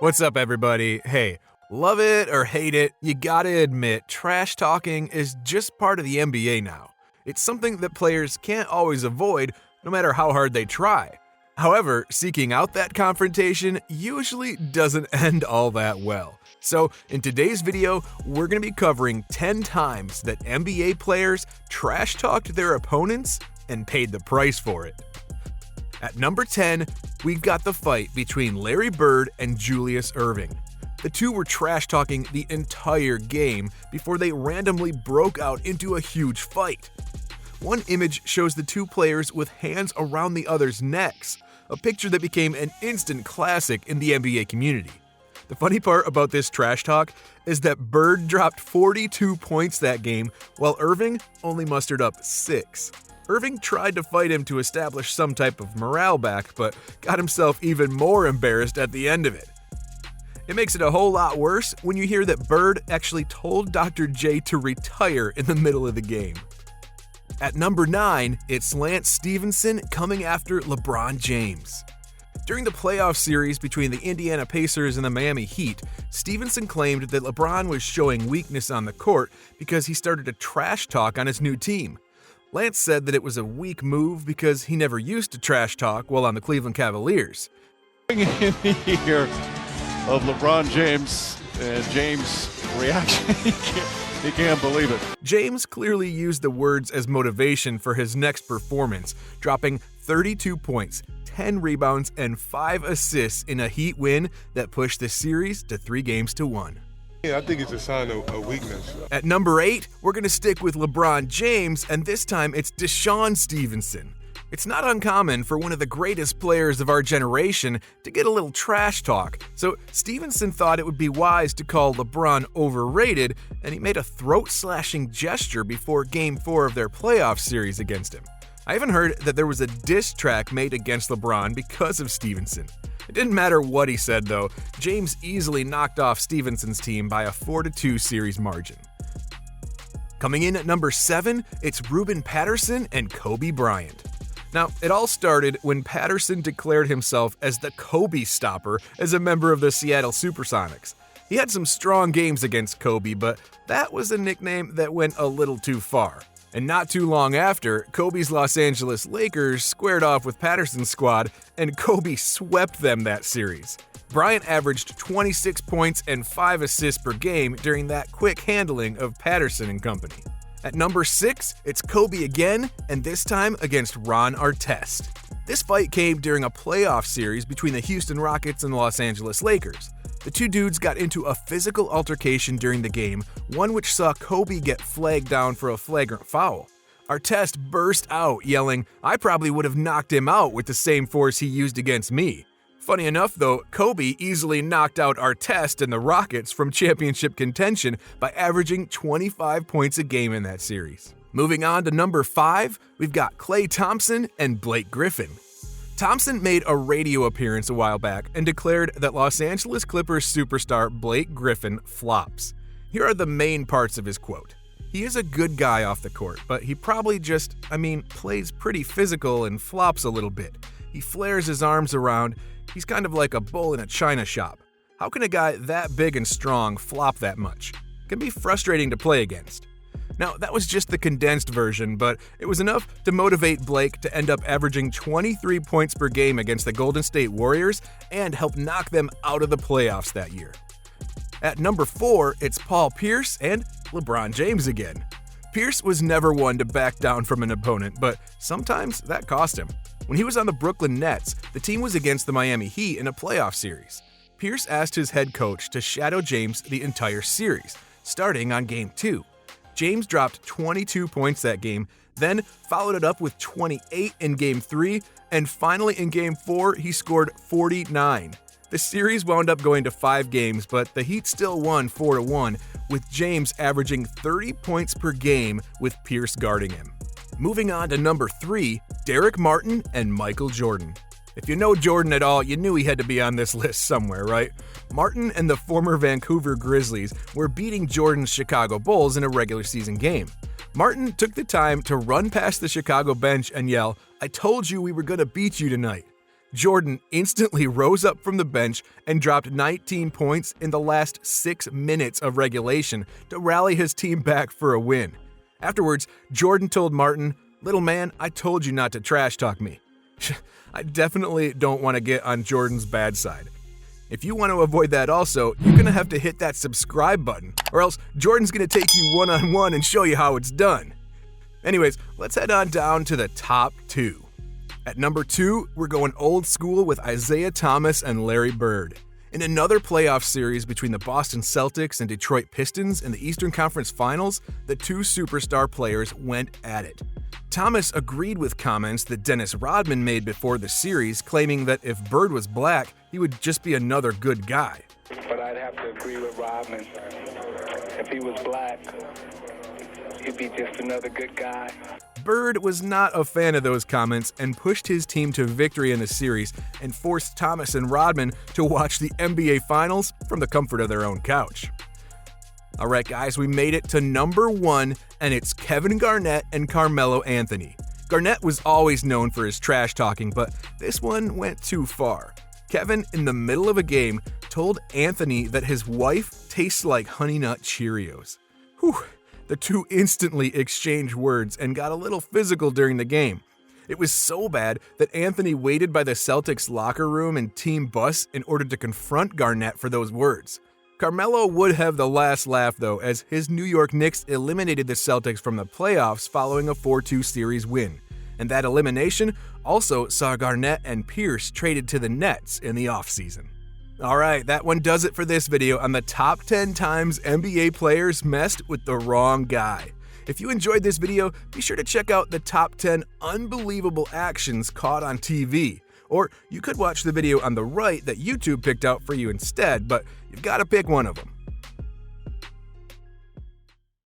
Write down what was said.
What's up, everybody? Hey, love it or hate it, you gotta admit, trash talking is just part of the NBA now. It's something that players can't always avoid, no matter how hard they try. However, seeking out that confrontation usually doesn't end all that well. So, in today's video, we're going to be covering 10 times that NBA players trash talked their opponents and paid the price for it. At number 10, we've got the fight between Larry Bird and Julius Irving. The two were trash talking the entire game before they randomly broke out into a huge fight. One image shows the two players with hands around the other's necks, a picture that became an instant classic in the NBA community. The funny part about this trash talk is that Bird dropped 42 points that game, while Irving only mustered up 6. Irving tried to fight him to establish some type of morale back, but got himself even more embarrassed at the end of it. It makes it a whole lot worse when you hear that Bird actually told Dr. J to retire in the middle of the game. At number 9, it's Stevenson coming after LeBron James. During the playoff series between the Indiana Pacers and the Miami Heat, Stevenson claimed that LeBron was showing weakness on the court because he started to trash talk on his new team. Lance said that it was a weak move because he never used to trash talk while on the Cleveland Cavaliers. In the year of LeBron James and James' reaction, he can't believe it. James clearly used the words as motivation for his next performance, dropping 32 points, 10 rebounds, and 5 assists in a Heat win that pushed the series to 3-1. Yeah, I think it's a sign of weakness. At number 8, we're going to stick with LeBron James, and this time it's Deshawn Stevenson. It's not uncommon for one of the greatest players of our generation to get a little trash talk, so Stevenson thought it would be wise to call LeBron overrated, and he made a throat-slashing gesture before Game 4 of their playoff series against him. I even heard that there was a diss track made against LeBron because of Stevenson. It didn't matter what he said, though. James easily knocked off Stevenson's team by a 4-2 series margin. Coming in at number 7, it's Ruben Patterson and Kobe Bryant. Now, it all started when Patterson declared himself as the Kobe Stopper as a member of the Seattle Supersonics. He had some strong games against Kobe, but that was a nickname that went a little too far. And not too long after, Kobe's Los Angeles Lakers squared off with Patterson's squad, and Kobe swept them that series. Bryant averaged 26 points and 5 assists per game during that quick handling of Patterson and company. At number 6, it's Kobe again, and this time against Artest. This fight came during a playoff series between the Houston Rockets and the Los Angeles Lakers. The two dudes got into a physical altercation during the game, one which saw Kobe get flagged down for a flagrant foul. Artest burst out, yelling, "I probably would have knocked him out with the same force he used against me." Funny enough, though, Kobe easily knocked out Artest and the Rockets from championship contention by averaging 25 points a game in that series. Moving on to number 5, we've got Klay Thompson and Blake Griffin. Thompson made a radio appearance a while back and declared that Los Angeles Clippers superstar Blake Griffin flops. Here are the main parts of his quote. He is a good guy off the court, but he probably just, plays pretty physical and flops a little bit. He flares his arms around. He's kind of like a bull in a china shop. How can a guy that big and strong flop that much? It can be frustrating to play against. Now, that was just the condensed version, but it was enough to motivate Blake to end up averaging 23 points per game against the Golden State Warriors and help knock them out of the playoffs that year. At number 4, it's Paul Pierce and LeBron James again. Pierce was never one to back down from an opponent, but sometimes that cost him. When he was on the Brooklyn Nets, the team was against the Miami Heat in a playoff series. Pierce asked his head coach to shadow James the entire series, starting on Game 2. James dropped 22 points that game, then followed it up with 28 in Game 3, and finally in Game 4, he scored 49. The series wound up going to 5 games, but the Heat still won 4-1, with James averaging 30 points per game with Pierce guarding him. Moving on to number 3, Darrick Martin and Michael Jordan. If you know Jordan at all, you knew he had to be on this list somewhere, right? Martin and the former Vancouver Grizzlies were beating Jordan's Chicago Bulls in a regular season game. Martin took the time to run past the Chicago bench and yell, "I told you we were going to beat you tonight." Jordan instantly rose up from the bench and dropped 19 points in the last 6 minutes of regulation to rally his team back for a win. Afterwards, Jordan told Martin, "Little man, I told you not to trash talk me." I definitely don't want to get on Jordan's bad side. If you want to avoid that also, you're going to have to hit that subscribe button, or else Jordan's going to take you one-on-one and show you how it's done. Anyways, let's head on down to the top 2. At number 2, we're going old school with Isiah Thomas and Larry Bird. In another playoff series between the Boston Celtics and Detroit Pistons in the Eastern Conference Finals, the two superstar players went at it. Thomas agreed with comments that Dennis Rodman made before the series, claiming that if Bird was black, he would just be another good guy. But I'd have to agree with Rodman. If he was black, he'd be just another good guy. Bird was not a fan of those comments and pushed his team to victory in the series and forced Thomas and Rodman to watch the NBA Finals from the comfort of their own couch. Alright guys, we made it to number 1, and it's Kevin Garnett and Carmelo Anthony. Garnett was always known for his trash talking, but this one went too far. Kevin, in the middle of a game, told Anthony that his wife tastes like Honey Nut Cheerios. Whew. The two instantly exchanged words and got a little physical during the game. It was so bad that Anthony waited by the Celtics locker room and team bus in order to confront Garnett for those words. Carmelo would have the last laugh though, as his New York Knicks eliminated the Celtics from the playoffs following a 4-2 series win. And that elimination also saw Garnett and Pierce traded to the Nets in the offseason. Alright, that one does it for this video on the top 10 times NBA players messed with the wrong guy. If you enjoyed this video, be sure to check out the top 10 unbelievable actions caught on TV. Or you could watch the video on the right that YouTube picked out for you instead, but you've got to pick one of them.